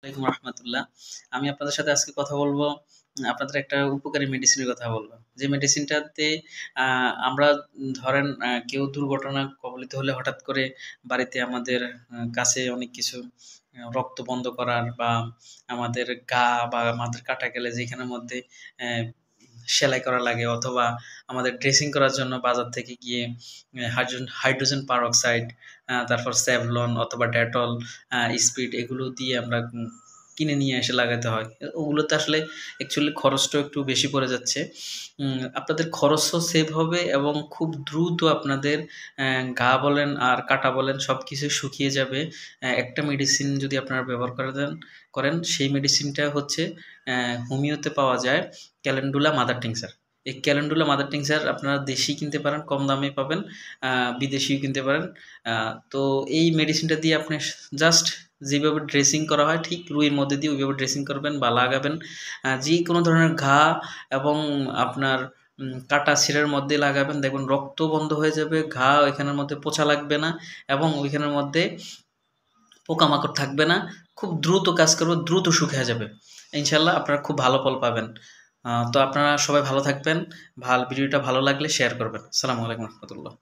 আলাইকুম রহমতুল্লাহ। আমি আপনাদের সাথে আজকে কথা বলবো, আপনাদের একটা উপকারী মেডিসিনের কথা বলবো। যে মেডিসিনটাতে আমরা ধরেন কেউ দুর্ঘটনা কবলিত হলে হঠাৎ করে বাড়িতে আমাদের কাছে অনেক কিছু রক্ত বন্ধ করার বা আমাদের গা বা আমাদের কাটা গেলে যেখানের মধ্যে আহ, সেলাই করা লাগে অথবা আমাদের ড্রেসিং করার জন্য বাজার থেকে গিয়ে হাইড্রোজেন পারঅক্সাইড, তারপর স্যাভলন অথবা ডেটল, স্পিড এগুলো দিয়ে আমরা কিনে নিয়ে এসে লাগাতে হয়। ওগুলোতে আসলে অ্যাকচুয়ালি খরচটাও একটু বেশি পড়ে যাচ্ছে। আপনাদের খরচও সেভ হবে এবং খুব দ্রুত আপনাদের ঘা বলেন আর কাটা বলেন সব কিছু শুকিয়ে যাবে। একটা মেডিসিন যদি আপনারা ব্যবহার করেন সেই মেডিসিনটা হচ্ছে হোমিওতে পাওয়া যায় ক্যালেন্ডুলা মাদার টিংচার। এই ক্যালেন্ডুলা মাদার টিংচার আপনারা দেশি কিনতে পারেন, কম দামে পাবেন, বিদেশিও কিনতে পারেন। তো এই মেডিসিনটা দিয়ে আপনি জাস্ট যেভাবে ড্রেসিং করা হয় ঠিক রুইয়ের মধ্যে দিয়ে ওইভাবে ড্রেসিং করবেন বা লাগাবেন। যে কোনো ধরনের ঘা এবং আপনার কাটা ছিঁড়ার মধ্যে লাগাবেন, দেখবেন রক্ত বন্ধ হয়ে যাবে, ঘা ওইখানের মধ্যে পোছা লাগবে না এবং ওইখানের মধ্যে পোকামাকড় থাকবে না। খুব দ্রুত কাজ করবে, দ্রুত শুকিয়ে যাবে। ইনশাল্লাহ আপনারা খুব ভালো ফল পাবেন। তো আপনারা সবাই ভালো থাকবেন। ভিডিওটা ভালো লাগলে শেয়ার করবেন। আসসালামু আলাইকুম রহমতুল্লাহ।